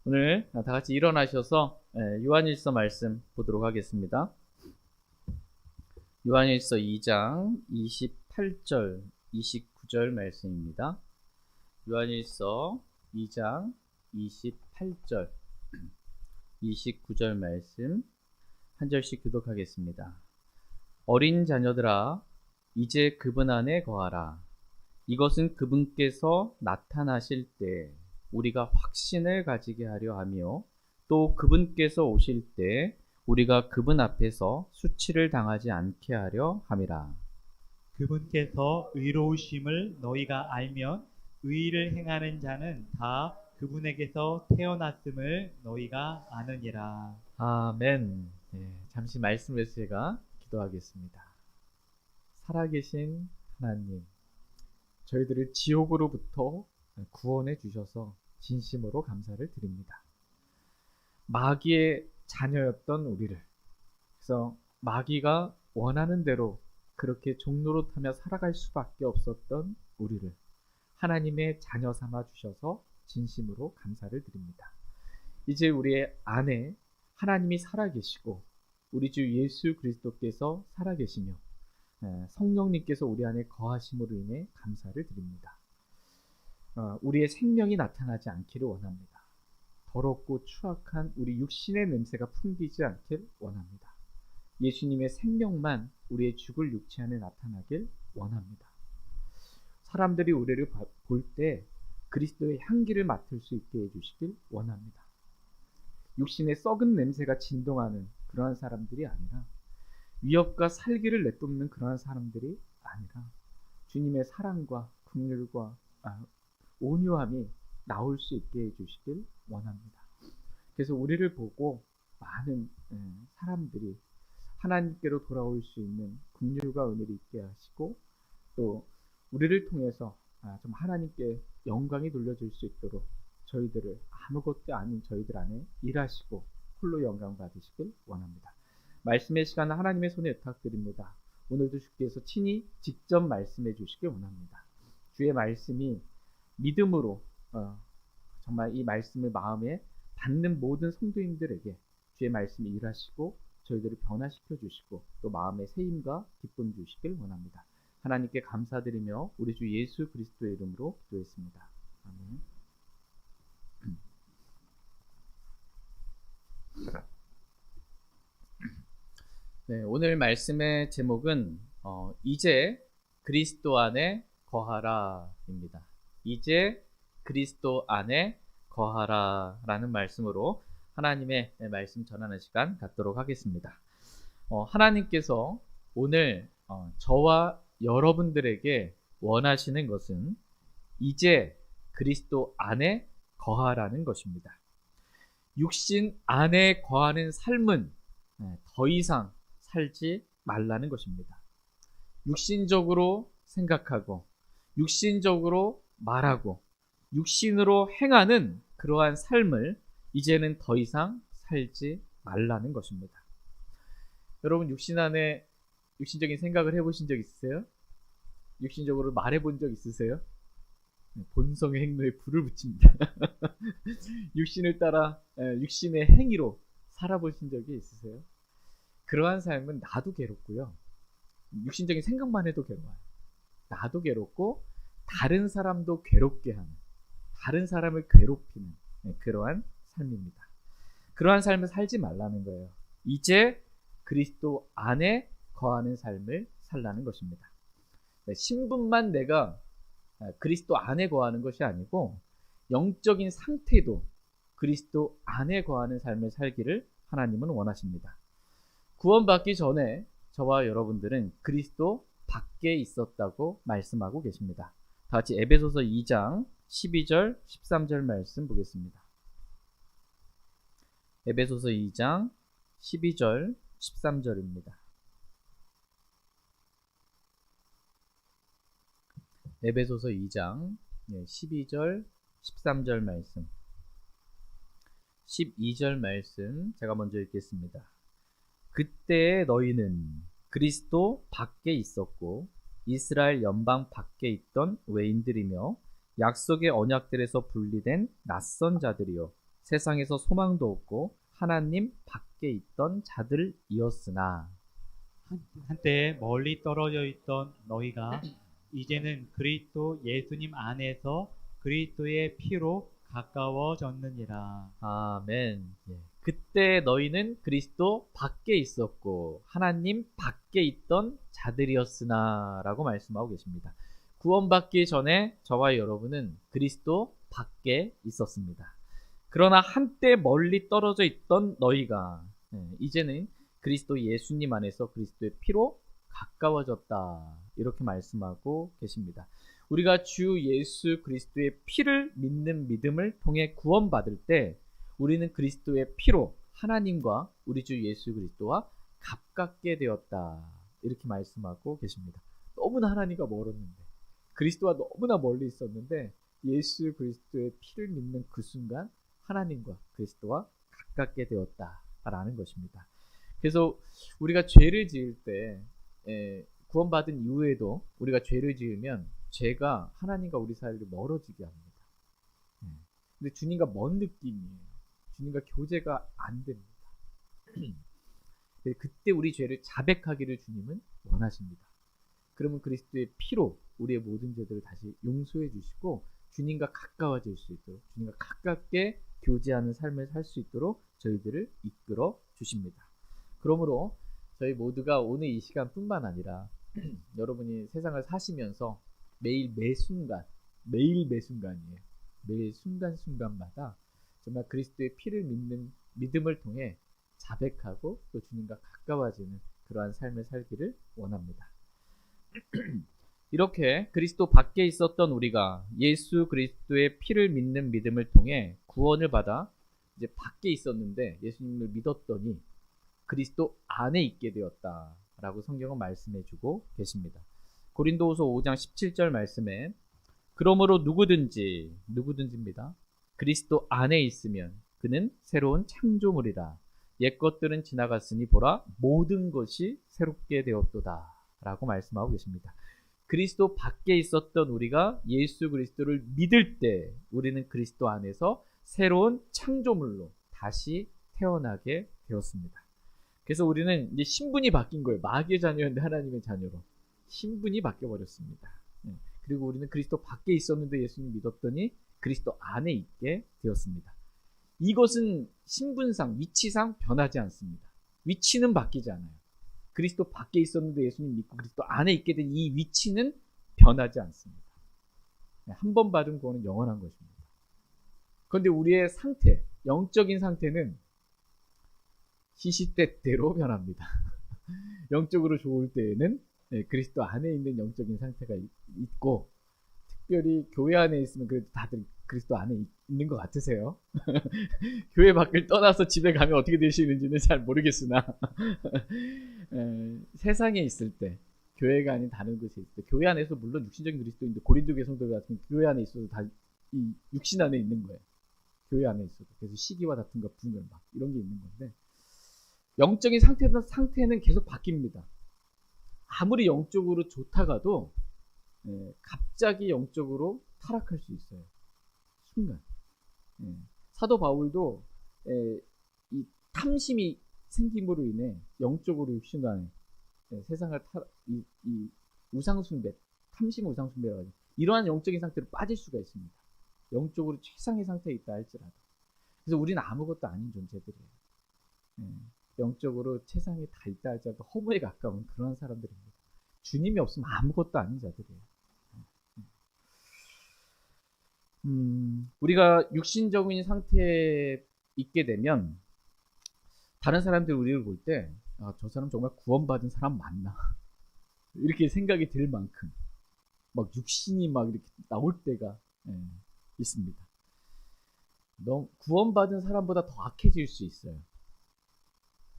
오늘 다 같이 일어나셔서 요한일서 말씀 보도록 하겠습니다. 요한일서 2장 28절, 29절 말씀입니다. 요한일서 2장 28절, 29절 말씀 한 절씩 교독하겠습니다. 어린 자녀들아, 이제 그분 안에 거하라. 이것은 그분께서 나타나실 때 우리가 확신을 가지게 하려 하며, 또 그분께서 오실 때 우리가 그분 앞에서 수치를 당하지 않게 하려 함이라. 그분께서 의로우심을 너희가 알면 의를 행하는 자는 다 그분에게서 태어났음을 너희가 아느니라. 아멘. 잠시 말씀을 제가 기도하겠습니다. 살아계신 하나님, 저희들을 지옥으로부터 구원해 주셔서 진심으로 감사를 드립니다. 마귀의 자녀였던 우리를, 그래서 마귀가 원하는 대로 그렇게 종노릇하며 살아갈 수밖에 없었던 우리를 하나님의 자녀 삼아 주셔서 진심으로 감사를 드립니다. 이제 우리의 안에 하나님이 살아계시고 우리 주 예수 그리스도께서 살아계시며 성령님께서 우리 안에 거하심으로 인해 감사를 드립니다. 우리의 생명이 나타나지 않기를 원합니다. 더럽고 추악한 우리 육신의 냄새가 풍기지 않길 원합니다. 예수님의 생명만 우리의 죽을 육체 안에 나타나길 원합니다. 사람들이 우리를 볼 때 그리스도의 향기를 맡을 수 있게 해주시길 원합니다. 육신의 썩은 냄새가 진동하는 그러한 사람들이 아니라, 위협과 살기를 내뿜는 그러한 사람들이 아니라, 주님의 사랑과 긍휼과 온유함이 나올 수 있게 해주시길 원합니다. 그래서 우리를 보고 많은 사람들이 하나님께로 돌아올 수 있는 긍휼과 은혜를 있게 하시고, 또 우리를 통해서 좀 하나님께 영광이 돌려질 수 있도록 저희들을, 아무것도 아닌 저희들 안에 일하시고 홀로 영광 받으시길 원합니다. 말씀의 시간은 하나님의 손에 부탁드립니다. 오늘도 주께서 친히 직접 말씀해 주시길 원합니다. 주의 말씀이 믿음으로 정말 이 말씀을 마음에 받는 모든 성도인들에게 주의 말씀이 일하시고 저희들을 변화시켜 주시고 또 마음의 세임과 기쁨 주시길 원합니다. 하나님께 감사드리며 우리 주 예수 그리스도의 이름으로 기도했습니다. 아멘. 네, 오늘 말씀의 제목은 이제 그리스도 안에 거하라입니다. 이제 그리스도 안에 거하라라는 말씀으로 하나님의 말씀 전하는 시간 갖도록 하겠습니다. 하나님께서 오늘 저와 여러분들에게 원하시는 것은 이제 그리스도 안에 거하라는 것입니다. 육신 안에 거하는 삶은 더 이상 살지 말라는 것입니다. 육신적으로 생각하고 육신적으로 말하고 육신으로 행하는 그러한 삶을 이제는 더 이상 살지 말라는 것입니다. 여러분, 육신 안에 육신적인 생각을 해보신 적 있으세요? 육신적으로 말해본 적 있으세요? 본성의 행로에 불을 붙입니다. 육신을 따라 육신의 행위로 살아보신 적이 있으세요? 그러한 삶은 나도 괴롭고요. 육신적인 생각만 해도 괴로워요. 나도 괴롭고 다른 사람도 괴롭게 하는, 다른 사람을 괴롭히는 그러한 삶입니다. 그러한 삶을 살지 말라는 거예요. 이제 그리스도 안에 거하는 삶을 살라는 것입니다. 신분만 내가 그리스도 안에 거하는 것이 아니고 영적인 상태도 그리스도 안에 거하는 삶을 살기를 하나님은 원하십니다. 구원받기 전에 저와 여러분들은 그리스도 밖에 있었다고 말씀하고 계십니다. 다 같이 에베소서 2장 12절 13절 말씀 보겠습니다. 에베소서 2장 12절 13절입니다. 에베소서 2장 12절 13절 말씀, 12절 말씀 제가 먼저 읽겠습니다. 그때 너희는 그리스도 밖에 있었고 이스라엘 연방 밖에 있던 외인들이며 약속의 언약들에서 분리된 낯선 자들이요 세상에서 소망도 없고 하나님 밖에 있던 자들이었으나. 한때 멀리 떨어져 있던 너희가 이제는 그리스도 예수님 안에서 그리스도의 피로 가까워졌느니라. 아멘. 예. 그때 너희는 그리스도 밖에 있었고 하나님 밖에 있던 자들이었으나 라고 말씀하고 계십니다. 구원받기 전에 저와 여러분은 그리스도 밖에 있었습니다. 그러나 한때 멀리 떨어져 있던 너희가 이제는 그리스도 예수님 안에서 그리스도의 피로 가까워졌다. 이렇게 말씀하고 계십니다. 우리가 주 예수 그리스도의 피를 믿는 믿음을 통해 구원받을 때 우리는 그리스도의 피로 하나님과 우리 주 예수 그리스도와 가깝게 되었다. 이렇게 말씀하고 계십니다. 너무나 하나님과 멀었는데 그리스도와 너무나 멀리 있었는데 예수 그리스도의 피를 믿는 그 순간 하나님과 그리스도와 가깝게 되었다라는 것입니다. 그래서 우리가 죄를 지을 때 구원받은 이후에도 우리가 죄를 지으면 죄가 하나님과 우리 사이를 멀어지게 합니다. 근데 주님과 먼 느낌이에요. 주님과 교제가 안 됩니다. 그때 우리 죄를 자백하기를 주님은 원하십니다. 그러면 그리스도의 피로 우리의 모든 죄들을 다시 용서해 주시고 주님과 가까워질 수 있도록 주님과 가깝게 교제하는 삶을 살 수 있도록 저희들을 이끌어 주십니다. 그러므로 저희 모두가 오늘 이 시간뿐만 아니라 여러분이 세상을 사시면서 매일 매 순간이에요. 매일 순간순간마다 정말 그리스도의 피를 믿는 믿음을 통해 자백하고 또 주님과 가까워지는 그러한 삶을 살기를 원합니다. 이렇게 그리스도 밖에 있었던 우리가 예수 그리스도의 피를 믿는 믿음을 통해 구원을 받아 이제 밖에 있었는데 예수님을 믿었더니 그리스도 안에 있게 되었다라고 성경은 말씀해주고 계십니다. 고린도후서 5장 17절 말씀에 그러므로 누구든지입니다. 그리스도 안에 있으면 그는 새로운 창조물이라. 옛 것들은 지나갔으니 보라 모든 것이 새롭게 되었도다 라고 말씀하고 계십니다. 그리스도 밖에 있었던 우리가 예수 그리스도를 믿을 때 우리는 그리스도 안에서 새로운 창조물로 다시 태어나게 되었습니다. 그래서 우리는 이제 신분이 바뀐 거예요. 마귀의 자녀였는데 하나님의 자녀로 신분이 바뀌어버렸습니다. 그리고 우리는 그리스도 밖에 있었는데 예수님 믿었더니 그리스도 안에 있게 되었습니다. 이것은 신분상, 위치상 변하지 않습니다. 위치는 바뀌지 않아요. 그리스도 밖에 있었는데 예수님 믿고 그리스도 안에 있게 된 이 위치는 변하지 않습니다. 한 번 받은 구원은 영원한 것입니다. 그런데 우리의 상태, 영적인 상태는 시시때때로 변합니다. 영적으로 좋을 때에는 그리스도 안에 있는 영적인 상태가 있고 특별히 교회 안에 있으면 그래도 다들 그리스도 안에 있는 것 같으세요? 교회 밖을 떠나서 집에 가면 어떻게 되시는지는 잘 모르겠으나 세상에 있을 때 교회가 아닌 다른 곳에 있을 때 교회 안에서 물론 육신적인 그리스도인데 고린도 교회 성도들 같은 교회 안에 있어도 다 이 육신 안에 있는 거예요. 교회 안에 있어도 그래서 시기와 다툼과 분열 막 이런 게 있는 건데 영적인 상태는 계속 바뀝니다. 아무리 영적으로 좋다가도 갑자기 영적으로 타락할 수 있어요. 순간. 사도 바울도 이 탐심이 생김으로 인해 영적으로 육신 안에 세상을 이 우상숭배, 탐심 우상숭배라고 하죠. 이러한 영적인 상태로 빠질 수가 있습니다. 영적으로 최상의 상태에 있다 할지라도. 그래서 우리는 아무것도 아닌 존재들이에요. 영적으로 최상에 다 있다 할지라도 허무에 가까운 그런 사람들입니다. 주님이 없으면 아무것도 아닌 자들이에요. 우리가 육신적인 상태에 있게 되면 다른 사람들이 우리를 볼 때 저 사람 정말 구원받은 사람 맞나? 이렇게 생각이 들 만큼 막 육신이 막 이렇게 나올 때가 있습니다. 너무 구원받은 사람보다 더 악해질 수 있어요.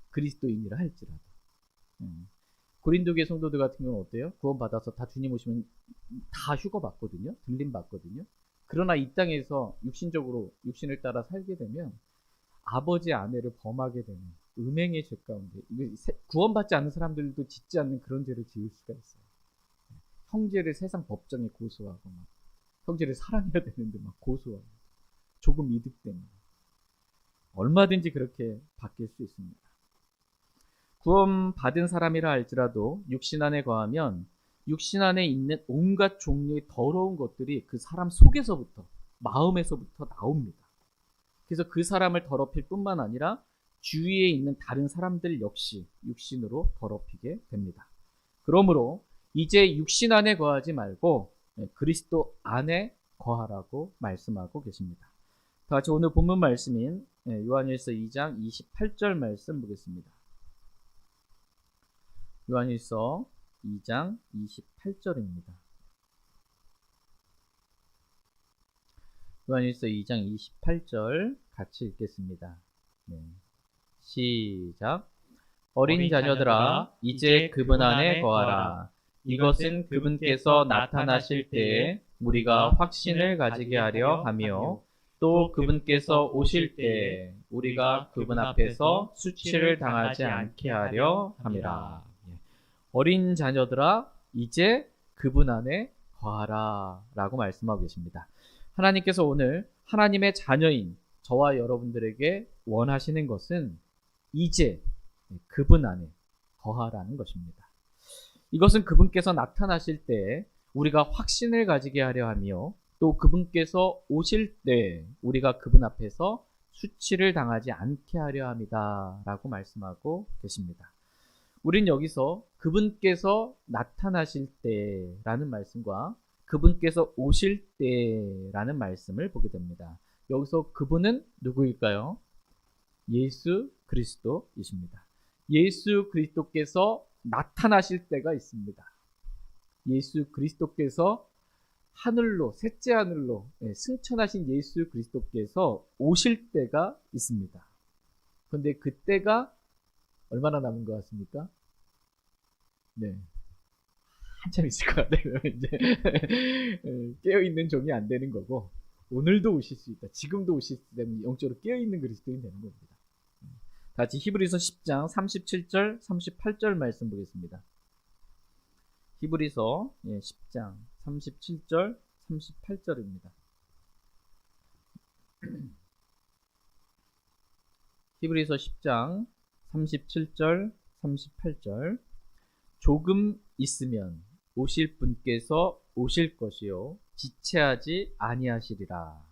그리스도인이라 할지라도. 고린도교회 성도들 같은 경우는 어때요? 구원받아서 다 주님 오시면 다 휴거 받거든요. 들림 받거든요. 그러나 이 땅에서 육신적으로 육신을 따라 살게 되면 아버지 아내를 범하게 되는 음행의 죄 가운데 구원받지 않는 사람들도 짓지 않는 그런 죄를 지을 수가 있어요. 형제를 세상 법정에 고소하고 막 형제를 사랑해야 되는데 막 고소하고 조금 이득 때문에 얼마든지 그렇게 바뀔 수 있습니다. 구원받은 사람이라 할지라도 육신 안에 거하면 육신 안에 있는 온갖 종류의 더러운 것들이 그 사람 속에서부터, 마음에서부터 나옵니다. 그래서 그 사람을 더럽힐 뿐만 아니라 주위에 있는 다른 사람들 역시 육신으로 더럽히게 됩니다. 그러므로 이제 육신 안에 거하지 말고 그리스도 안에 거하라고 말씀하고 계십니다. 다 같이 오늘 본문 말씀인 요한일서 2장 28절 말씀 보겠습니다. 요한일서 2장 28절입니다. 요한일서 2장 28절 같이 읽겠습니다. 네. 시작. 어린 자녀들아 이제 그분 안에 거하라. 이것은 그분께서 나타나실 때에 우리가 확신을 가지게 하려 하며 또 그분께서 오실 때에 우리가 그분 앞에서 수치를 당하지 않게 하려 함이라. 어린 자녀들아 이제 그분 안에 거하라 라고 말씀하고 계십니다. 하나님께서 오늘 하나님의 자녀인 저와 여러분들에게 원하시는 것은 이제 그분 안에 거하라는 것입니다. 이것은 그분께서 나타나실 때 우리가 확신을 가지게 하려 하며 또 그분께서 오실 때 우리가 그분 앞에서 수치를 당하지 않게 하려 합니다 라고 말씀하고 계십니다. 우린 여기서 그분께서 나타나실 때라는 말씀과 그분께서 오실 때라는 말씀을 보게 됩니다. 여기서 그분은 누구일까요? 예수 그리스도이십니다. 예수 그리스도께서 나타나실 때가 있습니다. 예수 그리스도께서 하늘로, 셋째 하늘로 승천하신 예수 그리스도께서 오실 때가 있습니다. 그런데 그때가 얼마나 남은 것 같습니까? 네. 한참 있을 것 같아요. 이제 깨어있는 종이 안 되는 거고 오늘도 오실 수 있다. 지금도 오실 수 있다면 영적으로 깨어있는 그리스도인이 되는 겁니다. 다 같이 히브리서 10장 37절 38절 말씀 보겠습니다. 히브리서 10장 37절 38절입니다. 히브리서 10장 37절 38절 조금 있으면 오실 분께서 오실 것이요 지체하지 아니하시리라.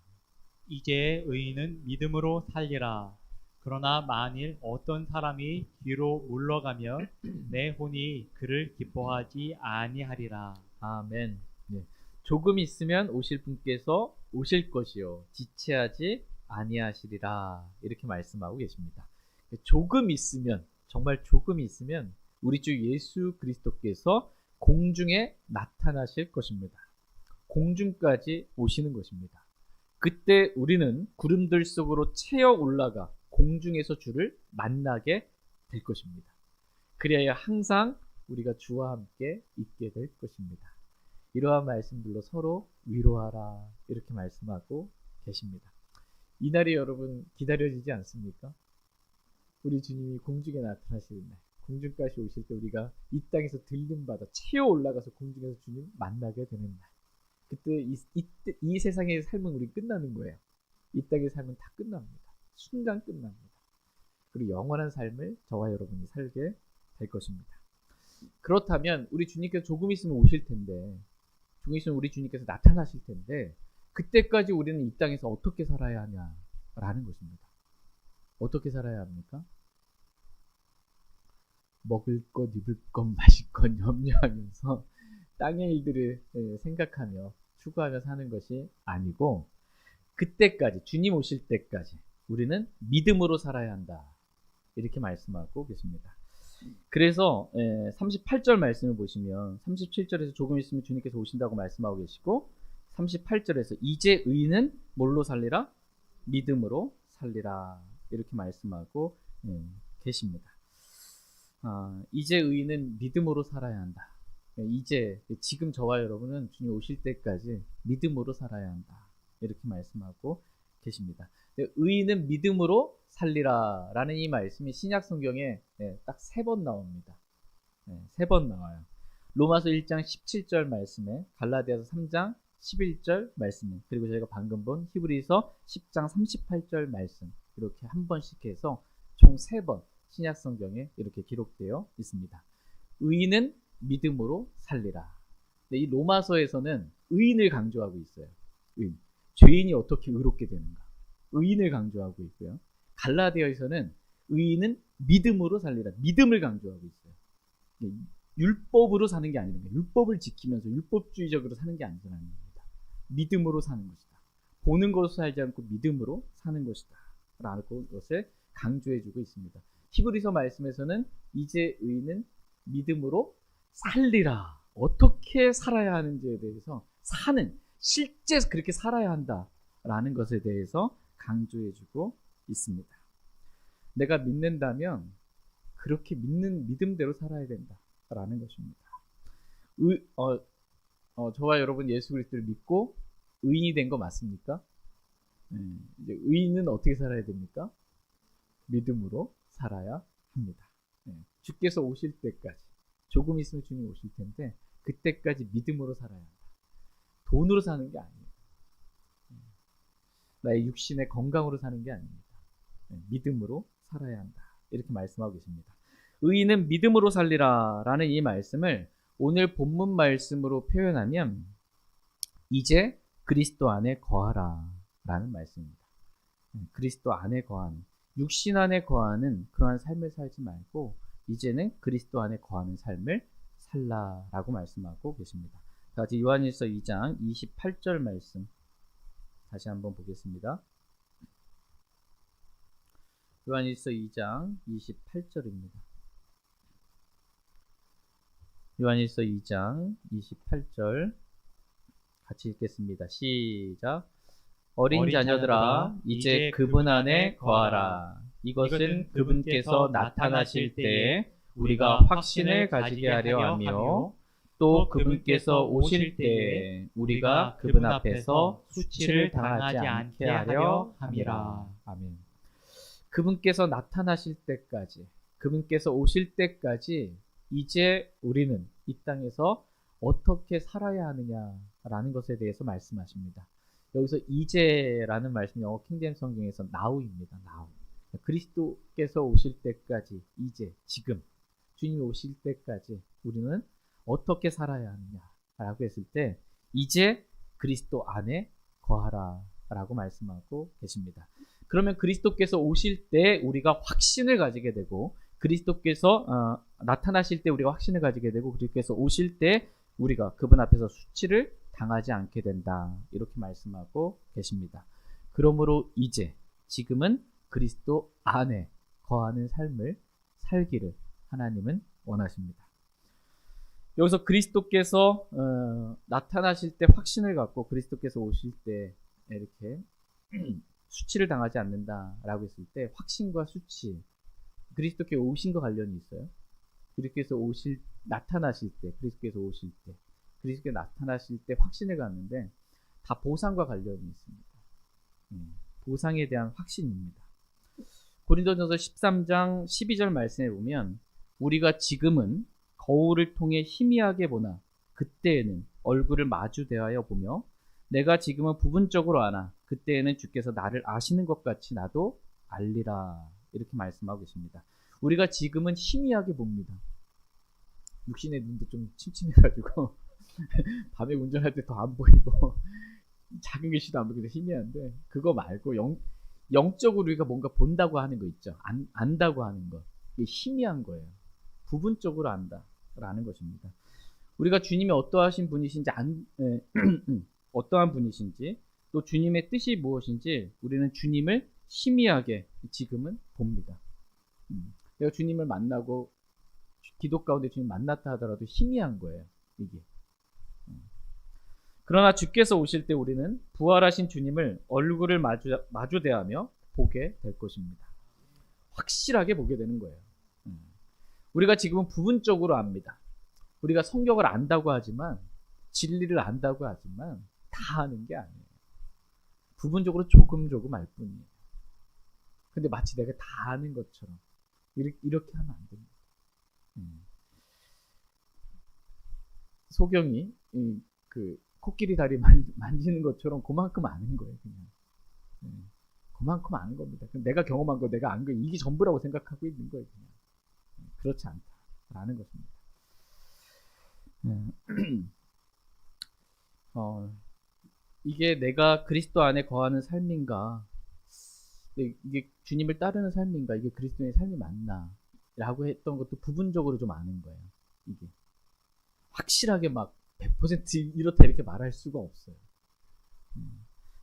이제 의인은 믿음으로 살리라. 그러나 만일 어떤 사람이 뒤로 물러가면 내 혼이 그를 기뻐하지 아니하리라. 아멘. 네. 조금 있으면 오실 분께서 오실 것이요 지체하지 아니하시리라. 이렇게 말씀하고 계십니다. 조금 있으면, 정말 조금 있으면 우리 주 예수 그리스도께서 공중에 나타나실 것입니다. 공중까지 오시는 것입니다. 그때 우리는 구름들 속으로 채어 올라가 공중에서 주를 만나게 될 것입니다. 그래야 항상 우리가 주와 함께 있게 될 것입니다. 이러한 말씀들로 서로 위로하라 이렇게 말씀하고 계십니다. 이날이 여러분 기다려지지 않습니까? 우리 주님이 공중에 나타나시는 날, 공중까지 오실 때 우리가 이 땅에서 들림받아 채어 올라가서 공중에서 주님 만나게 되는 날, 그때 이 세상의 삶은 우리 끝나는 거예요. 이 땅의 삶은 다 끝납니다. 순간 끝납니다. 그리고 영원한 삶을 저와 여러분이 살게 될 것입니다. 그렇다면 우리 주님께서 조금 있으면 오실 텐데, 조금 있으면 우리 주님께서 나타나실 텐데, 그때까지 우리는 이 땅에서 어떻게 살아야 하냐라는 것입니다. 어떻게 살아야 합니까? 먹을 것, 입을 것, 마실 것 염려하면서 땅의 일들을 생각하며 추구하며 사는 것이 아니고, 그때까지, 주님 오실 때까지 우리는 믿음으로 살아야 한다. 이렇게 말씀하고 계십니다. 그래서 38절 말씀을 보시면 37절에서 조금 있으면 주님께서 오신다고 말씀하고 계시고, 38절에서 이제 의인은 뭘로 살리라? 믿음으로 살리라. 이렇게 말씀하고 계십니다. 이제 의인은 믿음으로 살아야 한다. 이제 지금 저와 여러분은 주님 오실 때까지 믿음으로 살아야 한다. 이렇게 말씀하고 계십니다. 의인은 믿음으로 살리라 라는 이 말씀이 신약 성경에 딱 3번 나옵니다. 3번 나와요. 로마서 1장 17절 말씀에, 갈라디아서 3장 11절 말씀에, 그리고 저희가 방금 본 히브리서 10장 38절 말씀, 이렇게 한 번씩 해서 총 3번 신약 성경에 이렇게 기록되어 있습니다. 의인은 믿음으로 살리라. 근데 이 로마서에서는 의인을 강조하고 있어요. 의인. 죄인이 어떻게 의롭게 되는가. 의인을 강조하고 있고요. 갈라디아에서는 의인은 믿음으로 살리라. 믿음을 강조하고 있어요. 율법으로 사는 게 아니라 율법을 지키면서 율법주의적으로 사는 게 아니라는 겁니다. 믿음으로 사는 것이다. 보는 것으로 살지 않고 믿음으로 사는 것이다. 라는 것을 강조해주고 있습니다. 히브리서 말씀에서는 이제 의인은 믿음으로 살리라. 어떻게 살아야 하는지에 대해서 실제 그렇게 살아야 한다라는 것에 대해서 강조해주고 있습니다. 내가 믿는다면 그렇게 믿음대로 살아야 된다라는 것입니다. 저와 여러분 예수 그리스도를 믿고 의인이 된 거 맞습니까? 이제 의인은 어떻게 살아야 됩니까? 믿음으로 살아야 합니다. 주께서 오실 때까지, 조금 있으면 주님 오실 텐데 그때까지 믿음으로 살아야 한다. 돈으로 사는 게 아닙니다. 나의 육신의 건강으로 사는 게 아닙니다. 믿음으로 살아야 한다. 이렇게 말씀하고 계십니다. 의인은 믿음으로 살리라 라는 이 말씀을 오늘 본문 말씀으로 표현하면 이제 그리스도 안에 거하라 라는 말씀입니다. 그리스도 안에 거하는, 육신 안에 거하는 그러한 삶을 살지 말고 이제는 그리스도 안에 거하는 삶을 살라라고 말씀하고 계십니다. 다시 요한일서 2장 28절 말씀 다시 한번 보겠습니다. 요한일서 2장 28절입니다. 요한일서 2장 28절 같이 읽겠습니다. 시작. 어린 자녀들아 이제 그분 안에 거하라. 이것은 그분께서 나타나실 때에 우리가 확신을 가지게 하려 하며 또 그분께서 오실 때에 우리가 그분 앞에서 수치를 당하지 않게 하려 함이라. 아멘. 그분께서 나타나실 때까지, 그분께서 오실 때까지 이제 우리는 이 땅에서 어떻게 살아야 하느냐라는 것에 대해서 말씀하십니다. 여기서 이제라는 말씀이 영어 킹제임스 성경에서 now입니다. now. 그리스도께서 오실 때까지, 이제, 지금 주님이 오실 때까지 우리는 어떻게 살아야 하느냐라고 했을 때 이제 그리스도 안에 거하라 라고 말씀하고 계십니다. 그러면 그리스도께서 오실 때 우리가 확신을 가지게 되고 그리스도께서 나타나실 때 우리가 확신을 가지게 되고 그리스도께서 오실 때 우리가 그분 앞에서 수치를 당하지 않게 된다. 이렇게 말씀하고 계십니다. 그러므로 이제 지금은 그리스도 안에 거하는 삶을 살기를 하나님은 원하십니다. 여기서 그리스도께서 나타나실 때 확신을 갖고 그리스도께서 오실 때 이렇게 수치를 당하지 않는다라고 했을 때 확신과 수치, 그리스도께서 오신과 관련이 있어요. 그리스도께서 나타나실 때, 그리스도께서 오실 때, 그리스도께서 나타나실 때 확신을 갖는데 다 보상과 관련이 있습니다. 보상에 대한 확신입니다. 고린도전서 13장 12절 말씀에 보면 우리가 지금은 거울을 통해 희미하게 보나 그때에는 얼굴을 마주 대하여 보며 내가 지금은 부분적으로 아나 그때에는 주께서 나를 아시는 것 같이 나도 알리라. 이렇게 말씀하고 계십니다. 우리가 지금은 희미하게 봅니다. 육신의 눈도 좀 침침해가지고 밤에 운전할 때 더 안 보이고 작은 글씨도 안 보이고 희미한데 그거 말고 영적으로 우리가 뭔가 본다고 하는 거 있죠. 안다고 하는 거. 이게 희미한 거예요. 부분적으로 안다라는 것입니다. 우리가 주님이 어떠하신 분이신지 어떠한 분이신지 또 주님의 뜻이 무엇인지 우리는 주님을 희미하게 지금은 봅니다. 내가 주님을 만나고 기도 가운데 주님 만났다 하더라도 희미한 거예요. 이게. 그러나 주께서 오실 때 우리는 부활하신 주님을 얼굴을 마주대하며 보게 될 것입니다. 확실하게 보게 되는 거예요. 우리가 지금은 부분적으로 압니다. 우리가 성경을 안다고 하지만 진리를 안다고 하지만 다 아는 게 아니에요. 부분적으로 조금 알 뿐이에요. 근데 마치 내가 다 아는 것처럼 이렇게 하면 안 됩니다. 소경이 그 코끼리 다리 만지는 것처럼 그만큼 아는 거예요. 그냥. 그만큼 아는 겁니다. 내가 경험한 거, 내가 안 거, 이게 전부라고 생각하고 있는 거예요. 그냥. 그렇지 않다라는 것입니다. 이게 내가 그리스도 안에 거하는 삶인가, 이게 주님을 따르는 삶인가, 이게 그리스도의 삶이 맞나 라고 했던 것도 부분적으로 좀 아는 거예요. 이게 확실하게 막 100% 이렇다 이렇게 말할 수가 없어요.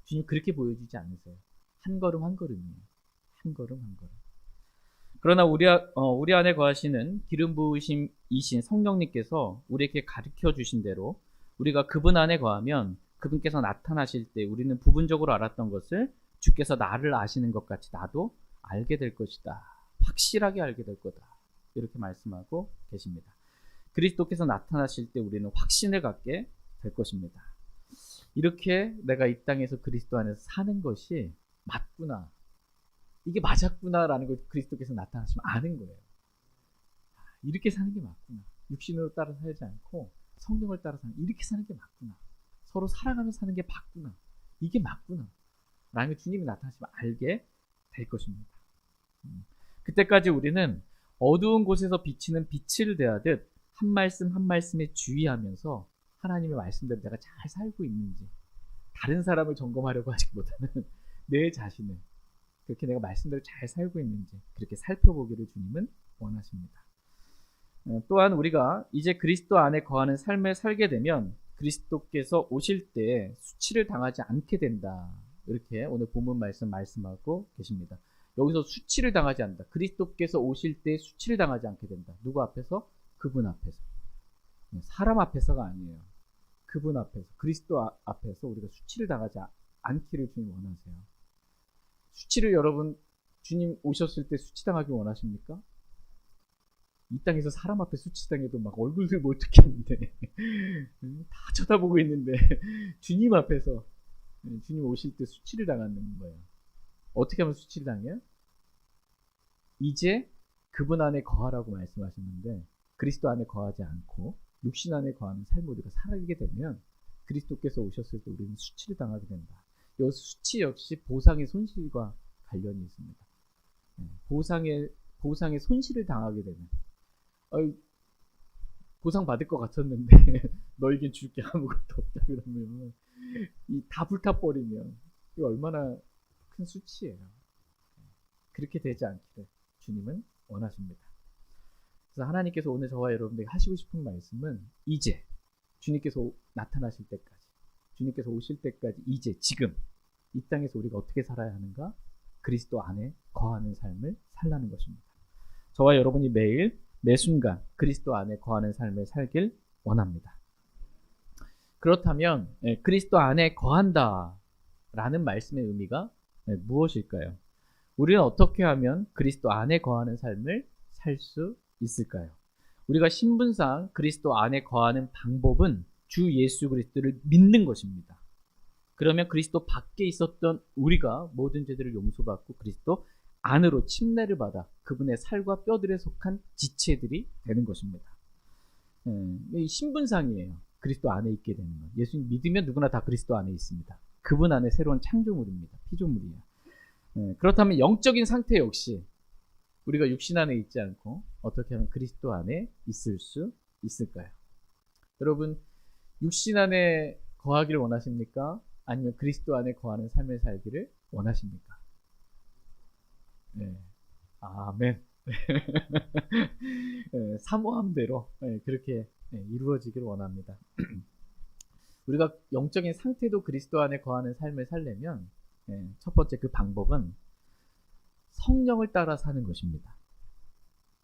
주님 그렇게 보여주지 않으세요. 한 걸음 한 걸음이에요. 한 걸음 한 걸음. 그러나 우리 안에 거하시는 기름 부으심이신 성령님께서 우리에게 가르쳐 주신 대로 우리가 그분 안에 거하면 그분께서 나타나실 때 우리는 부분적으로 알았던 것을 주께서 나를 아시는 것 같이 나도 알게 될 것이다. 확실하게 알게 될 거다. 이렇게 말씀하고 계십니다. 그리스도께서 나타나실 때 우리는 확신을 갖게 될 것입니다. 이렇게 내가 이 땅에서 그리스도 안에서 사는 것이 맞구나. 이게 맞았구나라는 걸 그리스도께서 나타나시면 아는 거예요. 이렇게 사는 게 맞구나. 육신으로 따라 살지 않고 성령을 따라 사는, 이렇게 사는 게 맞구나. 서로 사랑하며 사는 게 맞구나. 이게 맞구나. 라는 걸 주님이 나타나시면 알게 될 것입니다. 그때까지 우리는 어두운 곳에서 비치는 빛을 대하듯 한 말씀 한 말씀에 주의하면서 하나님의 말씀대로 내가 잘 살고 있는지, 다른 사람을 점검하려고 하기보다는 내 자신을 그렇게 내가 말씀대로 잘 살고 있는지 그렇게 살펴보기를 주님은 원하십니다. 또한 우리가 이제 그리스도 안에 거하는 삶을 살게 되면 그리스도께서 오실 때 수치를 당하지 않게 된다. 이렇게 오늘 본문 말씀하고 계십니다. 여기서 수치를 당하지 않는다. 그리스도께서 오실 때 수치를 당하지 않게 된다. 누구 앞에서? 그분 앞에서. 사람 앞에서가 아니에요. 그분 앞에서, 그리스도 앞에서 우리가 수치를 당하지 않기를 주님 원하세요. 수치를 여러분, 주님 오셨을 때 수치당하기 원하십니까? 이 땅에서 사람 앞에 수치당해도 막 얼굴들 못 찍겠는데 다 쳐다보고 있는데 주님 앞에서 주님 오실 때 수치를 당하는 거예요. 어떻게 하면 수치를 당해요? 이제 그분 안에 거하라고 말씀하셨는데 그리스도 안에 거하지 않고 육신 안에 거하는 삶을 우리가 살게 되면 그리스도께서 오셨을 때 우리는 수치를 당하게 된다. 이 수치 역시 보상의 손실과 관련이 있습니다. 보상의 손실을 당하게 되는, 보상 받을 것 같았는데 너에겐 줄 게 아무것도 없다 그러면 다 불타버리면 이게 얼마나 큰 수치예요. 그렇게 되지 않기를 주님은 원하십니다. 그래서 하나님께서 오늘 저와 여러분들에게 하시고 싶은 말씀은 이제 주님께서 나타나실 때까지, 주님께서 오실 때까지, 이제 지금 이 땅에서 우리가 어떻게 살아야 하는가? 그리스도 안에 거하는 삶을 살라는 것입니다. 저와 여러분이 매일 매 순간 그리스도 안에 거하는 삶을 살길 원합니다. 그렇다면 그리스도 안에 거한다 라는 말씀의 의미가 무엇일까요? 우리는 어떻게 하면 그리스도 안에 거하는 삶을 살 수 있을까요? 우리가 신분상 그리스도 안에 거하는 방법은 주 예수 그리스도를 믿는 것입니다. 그러면 그리스도 밖에 있었던 우리가 모든 죄들을 용서받고 그리스도 안으로 침례를 받아 그분의 살과 뼈들에 속한 지체들이 되는 것입니다. 이 신분상이에요. 그리스도 안에 있게 되는 것. 예수님 믿으면 누구나 다 그리스도 안에 있습니다. 그분 안에 새로운 창조물입니다. 피조물이에요. 그렇다면 영적인 상태 역시 우리가 육신 안에 있지 않고 어떻게 하면 그리스도 안에 있을 수 있을까요? 여러분, 육신 안에 거하기를 원하십니까? 아니면 그리스도 안에 거하는 삶을 살기를 원하십니까? 네. 아멘. 사모함대로 그렇게 이루어지기를 원합니다. 우리가 영적인 상태도 그리스도 안에 거하는 삶을 살려면 첫 번째 그 방법은 성령을 따라 사는 것입니다.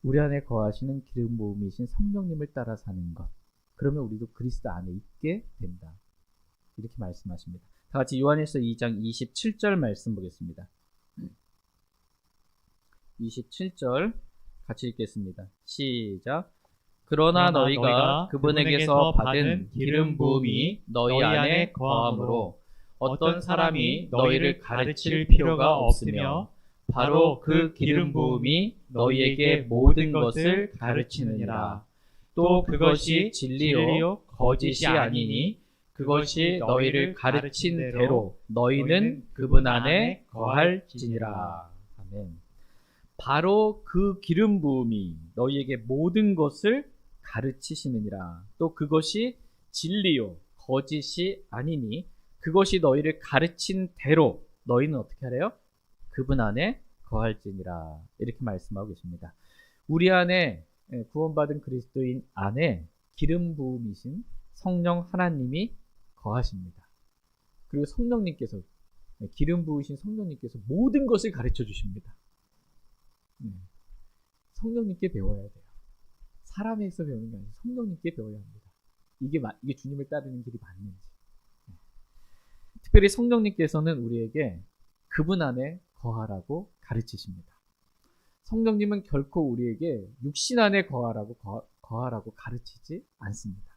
우리 안에 거하시는 기름 부음이신 성령님을 따라 사는 것. 그러면 우리도 그리스도 안에 있게 된다. 이렇게 말씀하십니다. 다 같이 요한일서 2장 27절 말씀 보겠습니다. 27절 같이 읽겠습니다. 시작. 그러나 너희가 그분에게서 받은 기름 부음이 너희 안에 거함으로 어떤 사람이 너희를 가르칠 필요가 없으며 바로 그 기름 부음이 너희에게 모든 것을 가르치느니라. 또 그것이 진리요 거짓이 아니니 그것이 너희를 가르친 대로 너희는 그분 안에 거할지니라. 아멘. 바로 그 기름 부음이 너희에게 모든 것을 가르치시느니라. 또 그것이 진리요 거짓이 아니니 그것이 너희를 가르친 대로 너희는 어떻게 하래요? 그분 안에 거할지니라. 이렇게 말씀하고 계십니다. 우리 안에 구원받은 그리스도인 안에 기름 부음이신 성령 하나님이 거하십니다. 그리고 성령님께서 기름 부으신 성령님께서 모든 것을 가르쳐 주십니다. 성령님께 배워야 돼요. 사람에서 배우는 게 아니라 성령님께 배워야 합니다. 이게 주님을 따르는 길이 맞는지. 특별히 성령님께서는 우리에게 그분 안에 거하라고 가르치십니다. 성령님은 결코 우리에게 육신 안에 거하라고 가르치지 않습니다.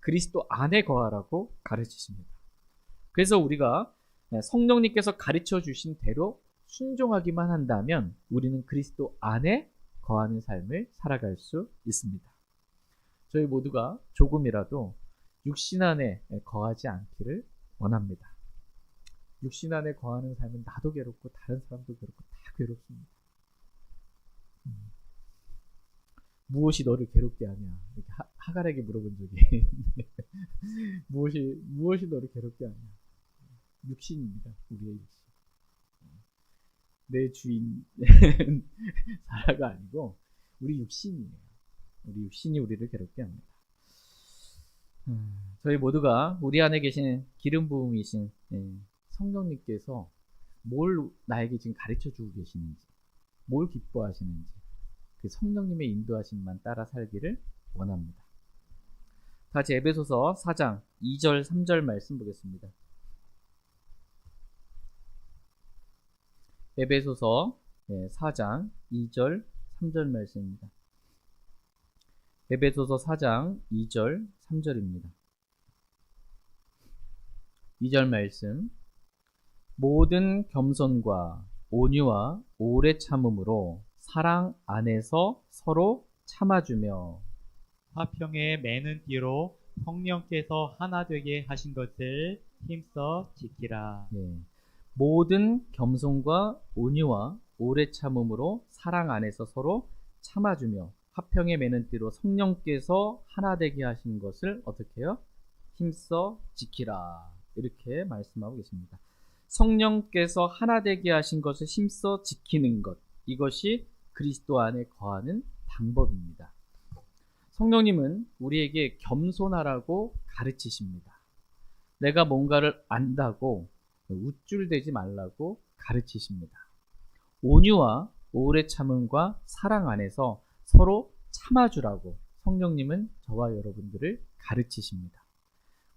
그리스도 안에 거하라고 가르치십니다. 그래서 우리가 성령님께서 가르쳐 주신 대로 순종하기만 한다면 우리는 그리스도 안에 거하는 삶을 살아갈 수 있습니다. 저희 모두가 조금이라도 육신 안에 거하지 않기를 원합니다. 육신 안에 거하는 삶은 나도 괴롭고 다른 사람도 괴롭고 다 괴롭습니다. 무엇이 너를 괴롭게 하냐? 이렇게 하갈에게 물어본 적이 무엇이 너를 괴롭게 하냐? 육신입니다. 우리의 육신. 내 주인 사라가 아니고 우리 육신이에요. 우리 육신이 우리를 괴롭게 합니다. 저희 모두가 우리 안에 계신 기름 부음이신 성령님께서 뭘 나에게 지금 가르쳐 주고 계시는지, 뭘 기뻐하시는지 그 성령님의 인도하심만 따라 살기를 원합니다. 다시 에베소서 4장 2절 3절 말씀 보겠습니다. 에베소서 4장 2절 3절 말씀입니다. 에베소서 4장 2절 3절입니다. 2절 말씀. 모든 겸손과 온유와 오래 참음으로 사랑 안에서 서로 참아주며 화평에 매는 띠로 성령께서 하나 되게 하신 것을 힘써 지키라. 모든 겸손과 온유와 오래 참음으로 사랑 안에서 서로 참아주며 화평에 매는 띠로 성령께서 하나 되게 하신 것을 어떻게 해요? 힘써 지키라. 이렇게 말씀하고 계십니다. 성령께서 하나 되게 하신 것을 힘써 지키는 것, 이것이 그리스도 안에 거하는 방법입니다. 성령님은 우리에게 겸손하라고 가르치십니다. 내가 뭔가를 안다고 우쭐대지 말라고 가르치십니다. 온유와 오래 참음과 사랑 안에서 서로 참아주라고 성령님은 저와 여러분들을 가르치십니다.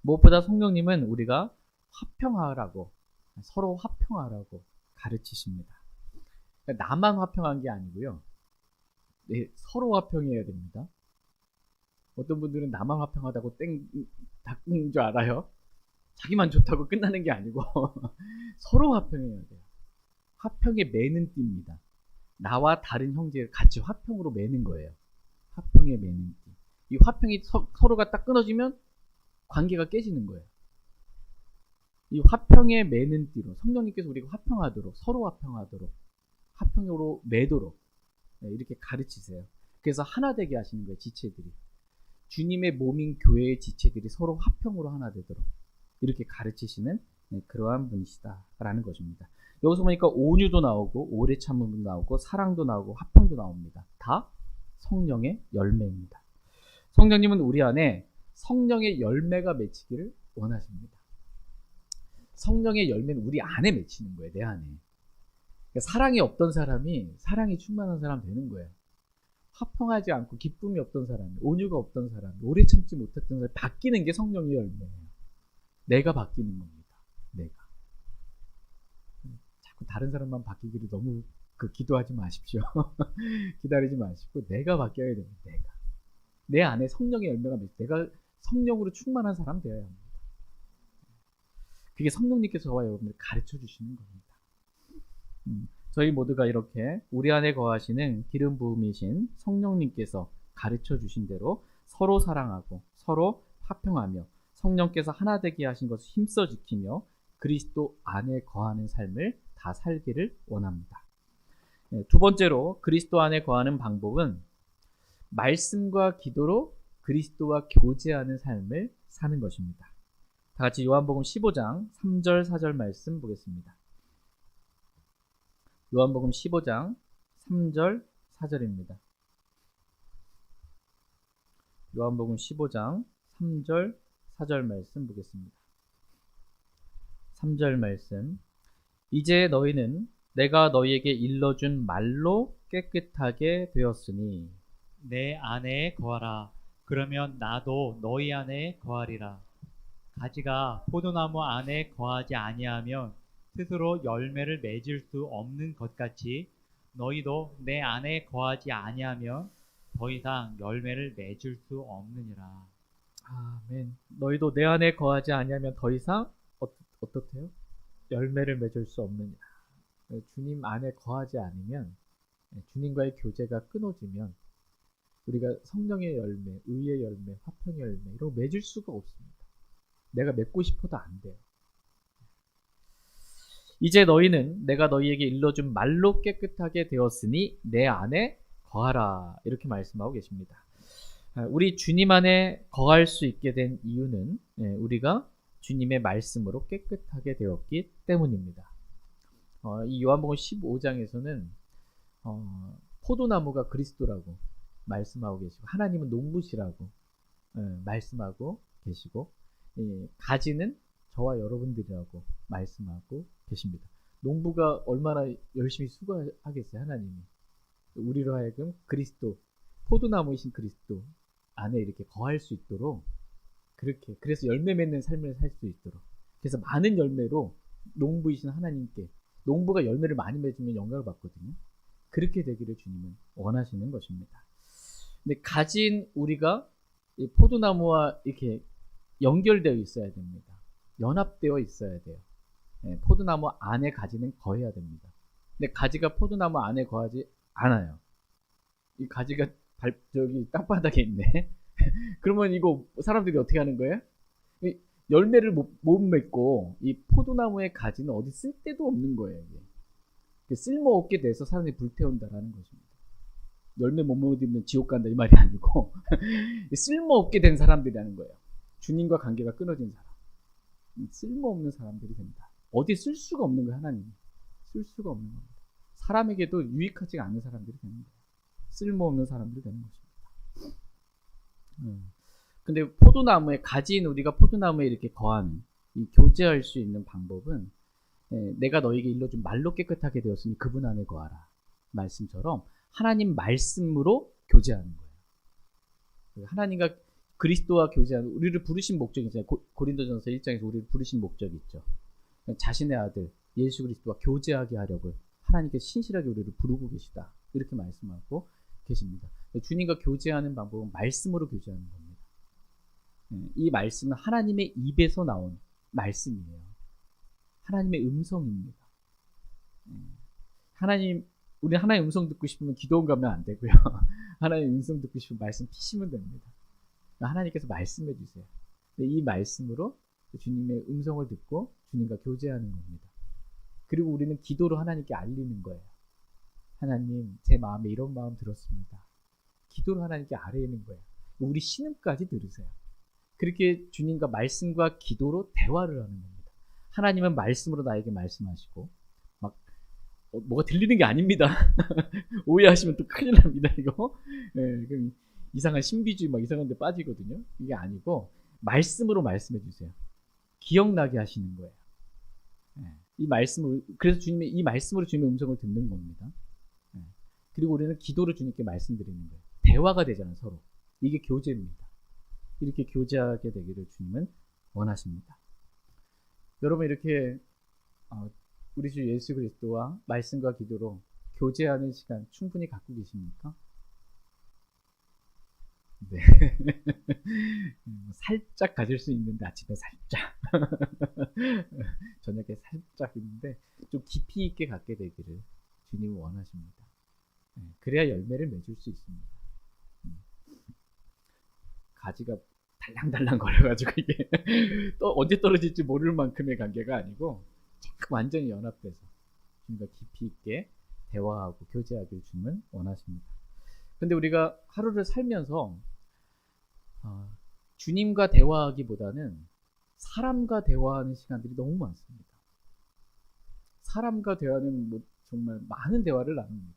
무엇보다 성령님은 우리가 화평하라고, 서로 화평하라고 가르치십니다. 나만 화평한 게 아니고요. 서로 화평해야 됩니다. 어떤 분들은 나만 화평하다고 닦는 줄 알아요? 자기만 좋다고 끝나는 게 아니고 서로 화평해야 돼요. 화평에 매는 띠입니다. 나와 다른 형제를 같이 화평으로 매는 거예요. 화평에 매는 띠. 이 화평이 서로가 딱 끊어지면 관계가 깨지는 거예요. 이 화평에 매는 띠로 성령님께서 우리가 화평하도록, 서로 화평하도록, 화평으로 매도록 이렇게 가르치세요. 그래서 하나 되게 하시는 거예요. 지체들이. 주님의 몸인 교회의 지체들이 서로 화평으로 하나 되도록 이렇게 가르치시는 그러한 분이시다라는 것입니다. 여기서 보니까 온유도 나오고 오래 참음도 나오고 사랑도 나오고 화평도 나옵니다. 다 성령의 열매입니다. 성령님은 우리 안에 성령의 열매가 맺히기를 원하십니다. 성령의 열매는 우리 안에 맺히는 거예요. 내 안에. 그러니까 사랑이 없던 사람이 사랑이 충만한 사람 되는 거예요. 화평하지 않고 기쁨이 없던 사람, 온유가 없던 사람, 오래 참지 못했던 사람이 바뀌는 게 성령의 열매예요. 내가 바뀌는 겁니다. 내가. 자꾸 다른 사람만 바뀌기를 너무 기도하지 마십시오. 기다리지 마시고 내가 바뀌어야 됩니다. 내 안에 성령의 열매가 내가 성령으로 충만한 사람 되어야 합니다. 그게 성령님께서 저와 여러분을 가르쳐 주시는 겁니다. 저희 모두가 이렇게 우리 안에 거하시는 기름 부음이신 성령님께서 가르쳐 주신 대로 서로 사랑하고 서로 화평하며 성령께서 하나 되게 하신 것을 힘써 지키며 그리스도 안에 거하는 삶을 다 살기를 원합니다. 두 번째로 그리스도 안에 거하는 방법은 말씀과 기도로 그리스도와 교제하는 삶을 사는 것입니다. 다 같이 요한복음 15장 3절 4절 말씀 보겠습니다. 요한복음 15장 3절 4절입니다. 요한복음 15장 3절 4절 말씀 보겠습니다. 3절 말씀. 이제 너희는 내가 너희에게 일러준 말로 깨끗하게 되었으니 내 안에 거하라. 그러면 나도 너희 안에 거하리라. 가지가 포도나무 안에 거하지 아니하면 스스로 열매를 맺을 수 없는 것 같이 너희도 내 안에 거하지 아니하면 더 이상 열매를 맺을 수 없느니라. 아멘. 너희도 내 안에 거하지 아니하면 더 이상 어떻대요? 열매를 맺을 수 없느니라. 주님 안에 거하지 않으면, 주님과의 교제가 끊어지면 우리가 성령의 열매, 의의 열매, 화평의 열매 이런 거 맺을 수가 없습니다. 내가 맺고 싶어도 안 돼요. 이제 너희는 내가 너희에게 일러준 말로 깨끗하게 되었으니 내 안에 거하라. 이렇게 말씀하고 계십니다. 우리 주님 안에 거할 수 있게 된 이유는 우리가 주님의 말씀으로 깨끗하게 되었기 때문입니다. 이 요한복음 15장에서는 포도나무가 그리스도라고 말씀하고 계시고 하나님은 농부시라고 말씀하고 계시고 가지는 저와 여러분들이라고 말씀하고 계십니다. 농부가 얼마나 열심히 수고하겠어요. 하나님이 우리로 하여금 그리스도 포도나무이신 그리스도 안에 이렇게 거할 수 있도록 그렇게 그래서 열매 맺는 삶을 살 수 있도록 그래서 많은 열매로 농부이신 하나님께 농부가 열매를 많이 맺으면 영광을 받거든요. 그렇게 되기를 주님은 원하시는 것입니다. 근데 가진 우리가 이 포도나무와 이렇게 연결되어 있어야 됩니다. 연합되어 있어야 돼요. 포도나무 안에 가지는 거해야 됩니다. 근데 가지가 포도나무 안에 거하지 않아요. 이 가지가 저기 땅바닥에 있네. 그러면 이거 사람들이 어떻게 하는 거예요? 열매를 못 맺고 이 포도나무의 가지는 어디 쓸 데도 없는 거예요. 이게. 쓸모없게 돼서 사람들이 불태운다라는 것입니다. 열매 못 먹으면 지옥 간다 이 말이 아니고 쓸모없게 된 사람들이라는 거예요. 주님과 관계가 끊어진 사람. 쓸모없는 사람들이 된다. 어디 쓸 수가 없는 거예요. 하나님이. 쓸 수가 없는 겁니다. 사람에게도 유익하지 않은 사람들이 되는 거예요. 쓸모없는 사람들이 되는 것입니다. 근데 포도나무에 가진 우리가 포도나무에 이렇게 거하는 이 교제할 수 있는 방법은 내가 너에게 일러준 말로 깨끗하게 되었으니 그분 안에 거하라 말씀처럼 하나님 말씀으로 교제하는 거예요. 하나님과 그리스도와 교제하는 우리를 부르신 목적이 있잖아요. 고린도전서 1장에서 우리를 부르신 목적이 있죠. 자신의 아들 예수 그리스도와 교제하게 하려고 하나님께서 신실하게 우리를 부르고 계시다. 이렇게 말씀하고 계십니다. 주님과 교제하는 방법은 말씀으로 교제하는 겁니다. 이 말씀은 하나님의 입에서 나온 말씀이에요. 하나님의 음성입니다. 우리 하나님의 음성 듣고 싶으면 기도원 가면 안 되고요. 하나님의 음성 듣고 싶으면 말씀 피시면 됩니다. 하나님께서 말씀해 주세요. 이 말씀으로 주님의 음성을 듣고 주님과 교제하는 겁니다. 그리고 우리는 기도로 하나님께 알리는 거예요. 하나님, 제 마음에 이런 마음 들었습니다. 기도로 하나님께 아뢰는 거예요. 우리 신음까지 들으세요. 그렇게 주님과 말씀과 기도로 대화를 하는 겁니다. 하나님은 말씀으로 나에게 말씀하시고 막 뭐가 들리는 게 아닙니다. 오해하시면 또 큰일 납니다. 이거 그럼 이상한 신비주의 막 이상한 데 빠지거든요. 이게 아니고 말씀으로 말씀해 주세요. 기억나게 하시는 거예요. 이 말씀을 그래서 주님의 이 말씀으로 주님의 음성을 듣는 겁니다. 그리고 우리는 기도로 주님께 말씀드리는 거예요. 대화가 되잖아요, 서로. 이게 교제입니다. 이렇게 교제하게 되기를 주님은 원하십니다. 여러분 이렇게 우리 주 예수 그리스도와 말씀과 기도로 교제하는 시간 충분히 갖고 계십니까? 네. 살짝 가질 수 있는데 아침에 살짝 저녁에 살짝 있는데 좀 깊이 있게 갖게 되기를 주님은 원하십니다. 그래야 열매를 맺을 수 있습니다. 가지가 달랑달랑 거려가지고 이게 또 언제 떨어질지 모를 만큼의 관계가 아니고 완전히 연합돼서 주님과 깊이 있게 대화하고 교제하길 주님은 원하십니다. 근데 우리가 하루를 살면서 주님과 대화하기보다는 사람과 대화하는 시간들이 너무 많습니다. 사람과 대화는 뭐 정말 많은 대화를 나눕니다.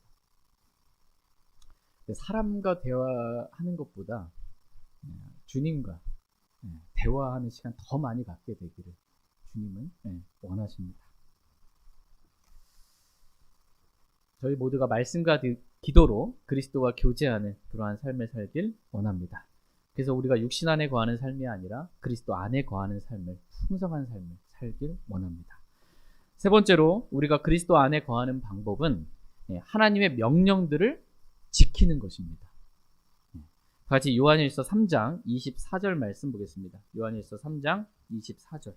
사람과 대화하는 것보다 주님과 대화하는 시간 더 많이 갖게 되기를 주님은 원하십니다. 저희 모두가 말씀과 기도로 그리스도와 교제하는 그러한 삶을 살길 원합니다. 그래서 우리가 육신 안에 거하는 삶이 아니라 그리스도 안에 거하는 삶을, 풍성한 삶을 살길 원합니다. 세 번째로 우리가 그리스도 안에 거하는 방법은 하나님의 명령들을 지키는 것입니다. 같이 요한일서 3장 24절 말씀 보겠습니다. 요한일서 3장 24절.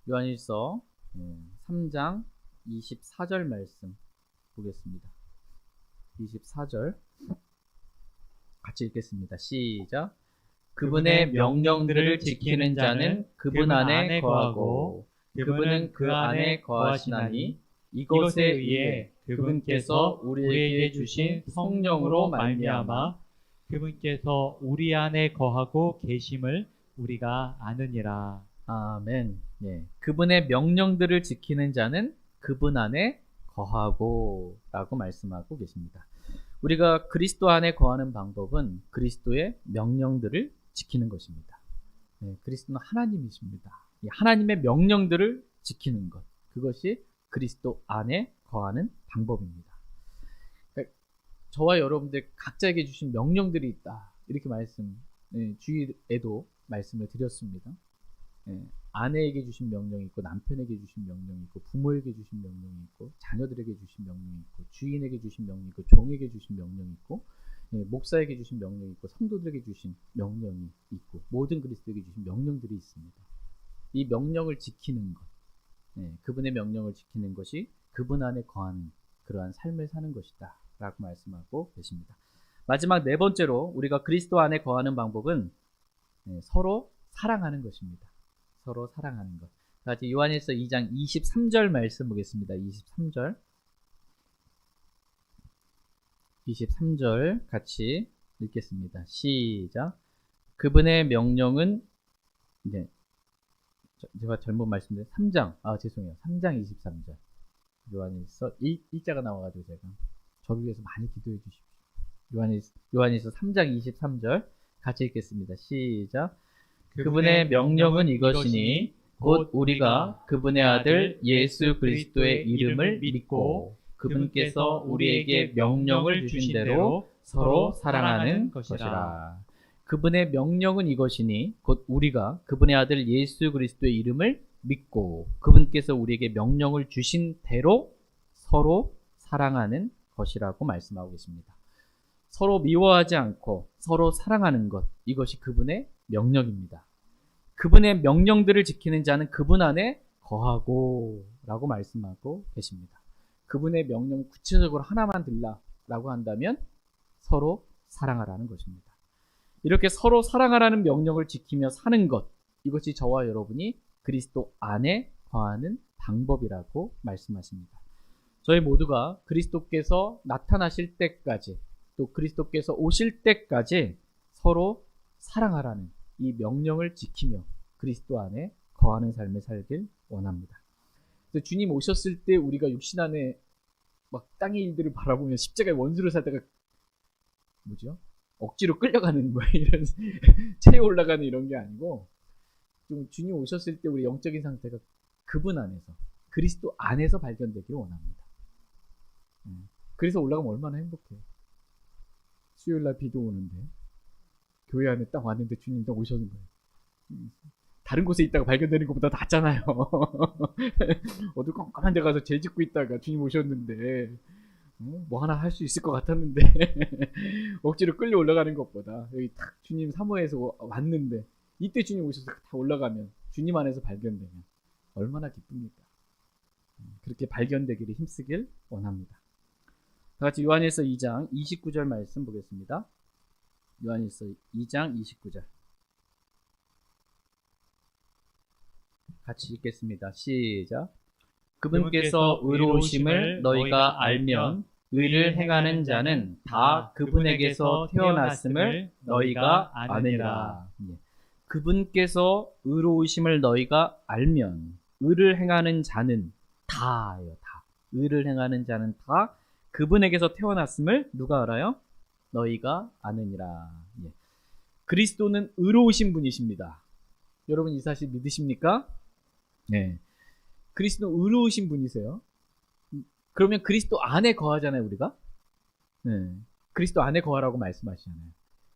요한일서 3장 24절 말씀 보겠습니다. 24절 같이 읽겠습니다. 시작. 그분의 명령들을 지키는 자는 그분 안에 거하고 그분은 그 안에 거하시나니 이것에 의해 그분께서 우리에게 주신 성령으로 말미암아 그분께서 우리 안에 거하고 계심을 우리가 아느니라. 아멘. 예. 그분의 명령들을 지키는 자는 그분 안에 거하고 라고 말씀하고 계십니다. 우리가 그리스도 안에 거하는 방법은 그리스도의 명령들을 지키는 것입니다. 그리스도는 하나님이십니다. 하나님의 명령들을 지키는 것, 그것이 그리스도 안에 거하는 방법입니다. 그러니까 저와 여러분들 각자에게 주신 명령들이 있다, 이렇게 주일에도 말씀을 드렸습니다. 아내에게 주신 명령이 있고, 남편에게 주신 명령이 있고, 부모에게 주신 명령이 있고, 자녀들에게 주신 명령이 있고, 주인에게 주신 명령이 있고, 종에게 주신 명령이 있고, 목사에게 주신 명령이 있고, 성도들에게 주신 명령이 있고, 모든 그리스도에게 주신 명령들이 있습니다. 이 명령을 지키는 것, 그분의 명령을 지키는 것이 그분 안에 거하는 그러한 삶을 사는 것이다 라고 말씀하고 계십니다. 마지막 네 번째로 우리가 그리스도 안에 거하는 방법은 서로 사랑하는 것입니다. 서로 사랑하는 것. 같이 요한일서 2장 23절 말씀 보겠습니다. 23절 같이 읽겠습니다. 시작. 그분의 명령은 제가 잘못 말씀드린 3장 23절 요한일서 1자가 나와가지고 제가 저를 위해서 많이 기도해 주십시오. 요한일서 3장 23절 같이 읽겠습니다. 시작. 그분의 명령은 이것이니 곧 우리가 그분의 아들 예수 그리스도의 이름을 믿고 그분께서 우리에게 명령을 주신 대로 서로 사랑하는 것이라. 그분의 명령은 이것이니 곧 우리가 그분의 아들 예수 그리스도의 이름을 믿고 그분께서 우리에게 명령을 주신 대로 서로 사랑하는 것이라고 말씀하고 계십니다. 서로 미워하지 않고 서로 사랑하는 것, 이것이 그분의 명령입니다. 그분의 명령들을 지키는 자는 그분 안에 거하고 라고 말씀하고 계십니다. 그분의 명령 구체적으로 하나만 들라라고 한다면 서로 사랑하라는 것입니다. 이렇게 서로 사랑하라는 명령을 지키며 사는 것, 이것이 저와 여러분이 그리스도 안에 거하는 방법이라고 말씀하십니다. 저희 모두가 그리스도께서 나타나실 때까지, 또 그리스도께서 오실 때까지 서로 사랑하라는 이 명령을 지키며 그리스도 안에 거하는 삶을 살길 원합니다. 그래서 주님 오셨을 때 우리가 육신 안에 막 땅의 일들을 바라보며 십자가의 원수를 살다가 억지로 끌려가는 이런 체에 올라가는 이런 게 아니고, 좀 주님 오셨을 때 우리 영적인 상태가 그분 안에서, 그리스도 안에서 발견되기를 원합니다. 그래서 올라가면 얼마나 행복해요. 수요일날 비도 오는데 교회 안에 딱 왔는데 주님 딱 오셨는 거예요. 다른 곳에 있다가 발견되는 것보다 낫잖아요. 어두컴컴한 데 가서 죄 짓고 있다가 주님 오셨는데 뭐 하나 할 수 있을 것 같았는데 억지로 끌려 올라가는 것보다 여기 딱 주님 사모해서 왔는데 이때 주님 오셔서 다 올라가면, 주님 안에서 발견되면 얼마나 기쁩니까? 그렇게 발견되기를 힘쓰길 원합니다. 다 같이 요한일서 2장 29절 말씀 보겠습니다. 요한일서 2장 29절. 같이 읽겠습니다. 시작. 그분께서 의로우심을 너희가 알면 의를 행하는 자는 다 그분에게서 태어났음을 너희가 아느니라. 예. 그분께서 의로우심을 너희가 알면 의를 행하는 자는 다예요. 다. 의를 행하는 자는 다 그분에게서 태어났음을 누가 알아요? 너희가 아느니라. 예. 그리스도는 의로우신 분이십니다. 여러분 이 사실 믿으십니까? 네. 그리스도는 의로우신 분이세요. 그러면 그리스도 안에 거하잖아요, 우리가. 네. 그리스도 안에 거하라고 말씀하시잖아요.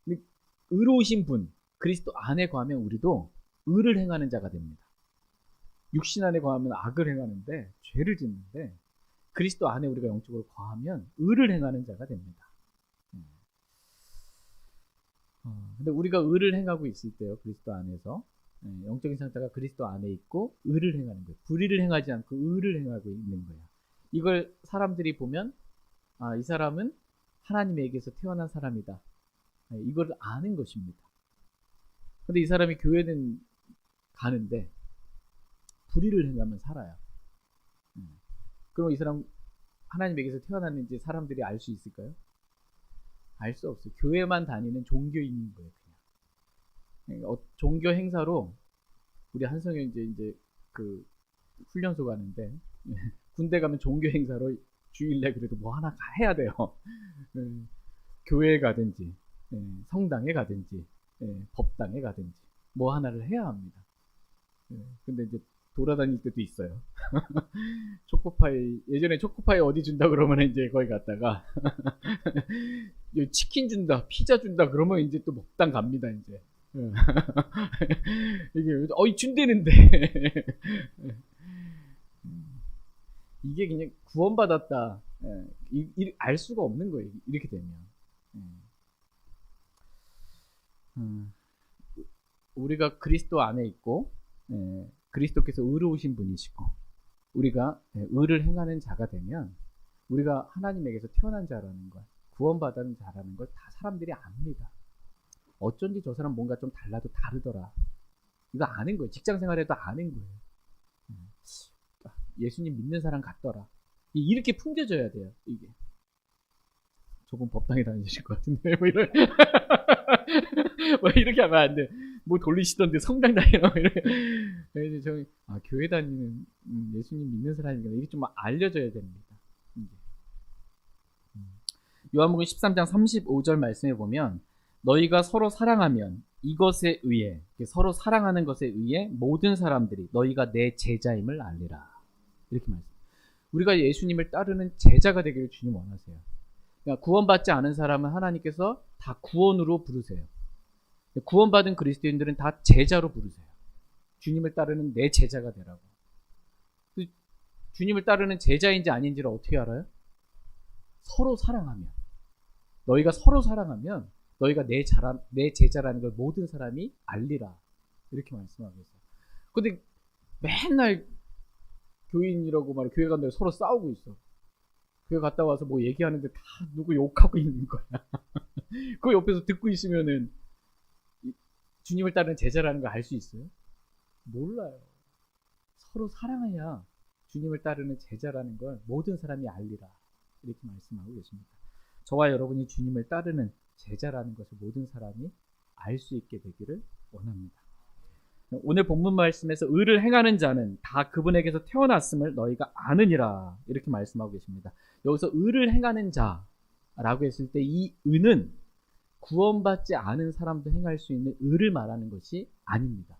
근데 의로우신 분, 그리스도 안에 거하면 우리도 의를 행하는 자가 됩니다. 육신 안에 거하면 악을 행하는데, 죄를 짓는데, 그리스도 안에 우리가 영적으로 거하면 의를 행하는 자가 됩니다. 근데 우리가 의를 행하고 있을 때요, 그리스도 안에서 영적인 상태가 그리스도 안에 있고 의를 행하는 거예요. 불의를 행하지 않고 의를 행하고 있는 거예요. 이걸 사람들이 보면 이 사람은 하나님에게서 태어난 사람이다. 이걸 아는 것입니다. 근데 이 사람이 교회는 가는데 불의를 행하면 살아요. 그럼 이 사람 하나님에게서 태어났는지 사람들이 알 수 있을까요? 알 수 없어요. 교회만 다니는 종교인인 거예요. 그냥. 종교 행사로 우리 한성에 이제 그 훈련소 가는데 군대 가면 종교 행사로 주일날 그래도 뭐 하나 해야 돼요. 교회에 가든지 성당에 가든지 법당에 가든지 뭐 하나를 해야 합니다. 근데 이제 돌아다닐 때도 있어요. 초코파이 예전에 초코파이 어디 준다 그러면 이제 거기 갔다가 치킨 준다, 피자 준다 그러면 이제 또 먹당 갑니다 이제. 이게 준대는데 이게 그냥 구원받았다 알 수가 없는 거예요. 이렇게 되면 우리가 그리스도 안에 있고 그리스도께서 의로우신 분이시고 우리가 의를 행하는 자가 되면 우리가 하나님에게서 태어난 자라는 걸, 구원받은 자라는 걸 다 사람들이 압니다. 어쩐지 저 사람 뭔가 좀 달라도 다르더라. 이거 아는 거예요. 직장 생활에도 아는 거예요. 예수님 믿는 사람 같더라. 이렇게 풍겨져야 돼요. 이게. 저분 법당에 다니실 것 같은데 뭐 이런 뭐 이렇게 하면 안 돼. 뭐 돌리시던데 성당 다니나 뭐 이렇게. 그래서 저희 교회 다니는 예수님 믿는 사람이니까 이게 좀 알려져야 됩니다. 요한복음 13장 35절 말씀에 보면 너희가 서로 사랑하면 이것에 의해 서로 사랑하는 것에 의해 모든 사람들이 너희가 내 제자임을 알리라. 이렇게 말씀. 우리가 예수님을 따르는 제자가 되기를 주님 원하세요. 그러니까 구원받지 않은 사람은 하나님께서 다 구원으로 부르세요. 구원받은 그리스도인들은 다 제자로 부르세요. 주님을 따르는 내 제자가 되라고. 주님을 따르는 제자인지 아닌지를 어떻게 알아요? 서로 사랑하면. 너희가 서로 사랑하면 너희가 내 제자라는 걸 모든 사람이 알리라. 이렇게 말씀하고 있어요. 근데 맨날 교인이라고 말해 교회 간다고 서로 싸우고 있어. 교회 갔다 와서 뭐 얘기하는데 다 누구 욕하고 있는 거야. 그 옆에서 듣고 있으면은 주님을 따르는 제자라는 걸 알 수 있어요? 몰라요. 서로 사랑해야 주님을 따르는 제자라는 걸 모든 사람이 알리라. 이렇게 말씀하고 계십니다. 저와 여러분이 주님을 따르는 제자라는 것을 모든 사람이 알 수 있게 되기를 원합니다. 오늘 본문 말씀에서 의를 행하는 자는 다 그분에게서 태어났음을 너희가 아느니라. 이렇게 말씀하고 계십니다. 여기서 의를 행하는 자라고 했을 때 이 의는 구원받지 않은 사람도 행할 수 있는 의를 말하는 것이 아닙니다.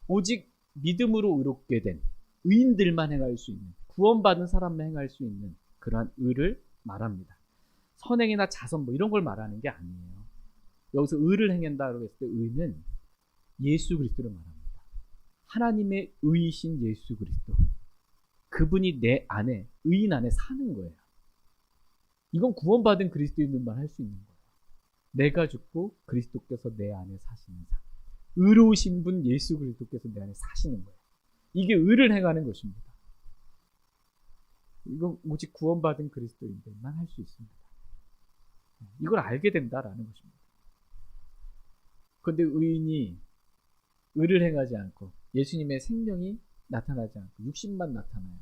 오직 믿음으로 의롭게 된 의인들만 행할 수 있는, 구원받은 사람만 행할 수 있는 그러한 의를 말합니다. 선행이나 자선 뭐 이런 걸 말하는 게 아니에요. 여기서 의를 행한다고 했을 때 의는 예수 그리스도를 말합니다. 하나님의 의이신 예수 그리스도. 그분이 내 안에, 의인 안에 사는 거예요. 이건 구원받은 그리스도인들만 할 수 있는 거예요. 내가 죽고 그리스도께서 내 안에 사시는 삶. 의로우신 분 예수 그리스도께서 내 안에 사시는 거예요. 이게 의를 행하는 것입니다. 이건 오직 구원받은 그리스도인들만 할 수 있습니다. 이걸 알게 된다라는 것입니다. 근데 의인이 의를 행하지 않고 예수님의 생명이 나타나지 않고 육신만 나타나요.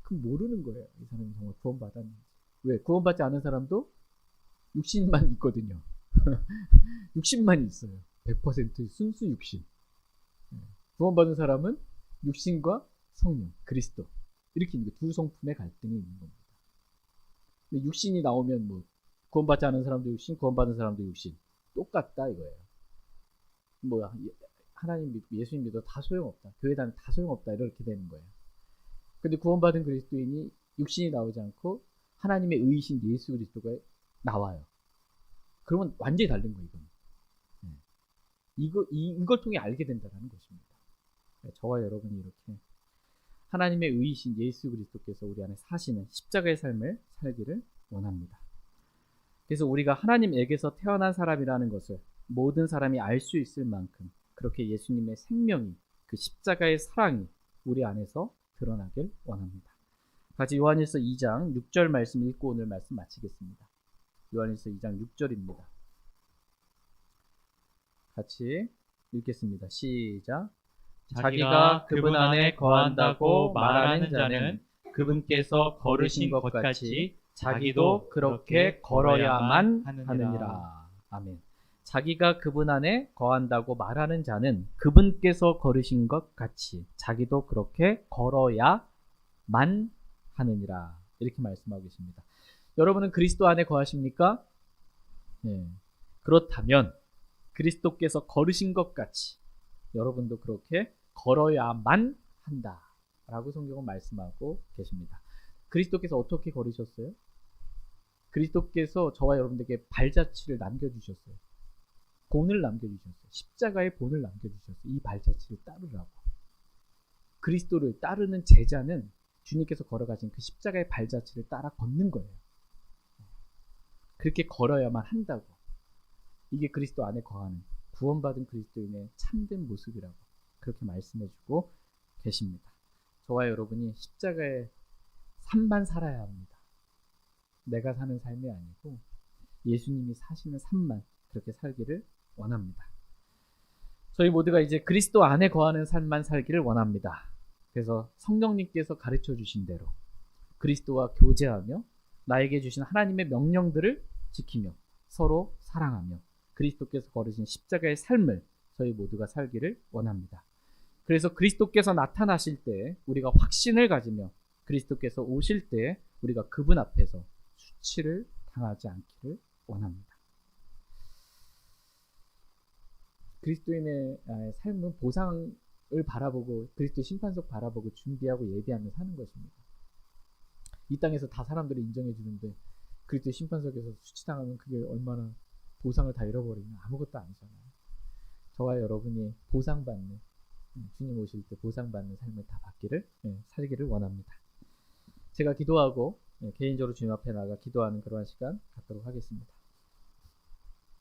그럼 모르는 거예요. 이 사람이 정말 구원받았는지. 왜? 구원받지 않은 사람도 육신만 있거든요. 육신만 있어요. 100% 순수 육신. 구원받은 사람은 육신과 성령, 그리스도 이렇게 있는 두 성품의 갈등이 있는 겁니다. 근데 육신이 나오면 뭐 구원받지 않은 사람도 육신, 구원받은 사람도 육신 똑같다 이거예요. 뭐 하나님 믿고 예수님 믿어 다 소용없다. 교회 다니 다 소용없다 이렇게 되는 거예요. 근데 구원받은 그리스도인이 육신이 나오지 않고 하나님의 의이신 예수 그리스도가 나와요. 그러면 완전히 다른 거예요. 이걸 통해 알게 된다는 것입니다. 저와 여러분이 이렇게 하나님의 의이신 예수 그리스도께서 우리 안에 사시는 십자가의 삶을 살기를 원합니다. 그래서 우리가 하나님에게서 태어난 사람이라는 것을 모든 사람이 알 수 있을 만큼 그렇게 예수님의 생명이 그 십자가의 사랑이 우리 안에서 드러나길 원합니다. 같이 요한일서 2장 6절 말씀 읽고 오늘 말씀 마치겠습니다. 요한일서 2장 6절입니다. 같이 읽겠습니다. 시작. 자기가 그분 안에 거한다고 말하는 자는 그분께서 걸으신 것 같이 자기도 그렇게 걸어야만 하느니라. 아멘. 자기가 그분 안에 거한다고 말하는 자는 그분께서 걸으신 것 같이 자기도 그렇게 걸어야만 하느니라. 이렇게 말씀하고 계십니다. 여러분은 그리스도 안에 거하십니까? 네. 그렇다면 그리스도께서 걸으신 것 같이 여러분도 그렇게 걸어야만 한다라고 성경은 말씀하고 계십니다. 그리스도께서 어떻게 걸으셨어요? 그리스도께서 저와 여러분들에게 발자취를 남겨주셨어요. 본을 남겨주셨어요. 십자가의 본을 남겨주셨어요. 이 발자취를 따르라고. 그리스도를 따르는 제자는 주님께서 걸어가신 그 십자가의 발자취를 따라 걷는 거예요. 그렇게 걸어야만 한다고. 이게 그리스도 안에 거하는 구원받은 그리스도인의 참된 모습이라고 그렇게 말씀해주고 계십니다. 저와 여러분이 십자가의 삶만 살아야 합니다. 내가 사는 삶이 아니고 예수님이 사시는 삶만 그렇게 살기를 원합니다. 저희 모두가 이제 그리스도 안에 거하는 삶만 살기를 원합니다. 그래서 성령님께서 가르쳐 주신 대로 그리스도와 교제하며 나에게 주신 하나님의 명령들을 지키며 서로 사랑하며 그리스도께서 걸으신 십자가의 삶을 저희 모두가 살기를 원합니다. 그래서 그리스도께서 나타나실 때 우리가 확신을 가지며 그리스도께서 오실 때 우리가 그분 앞에서 수치를 당하지 않기를 원합니다. 그리스도인의 삶은 보상을 바라보고 그리스도 심판석 바라보고 준비하고 예비하며 사는 것입니다. 이 땅에서 다 사람들이 인정해 주는데 그리스도 심판석에서 수치당하면 그게 얼마나 보상을 다 잃어버리면 아무것도 아니잖아요. 저와 여러분이 보상받는 주님 오실 때 보상받는 삶을 다 받기를 살기를 원합니다. 제가 기도하고 개인적으로 주님 앞에 나가 기도하는 그러한 시간 갖도록 하겠습니다.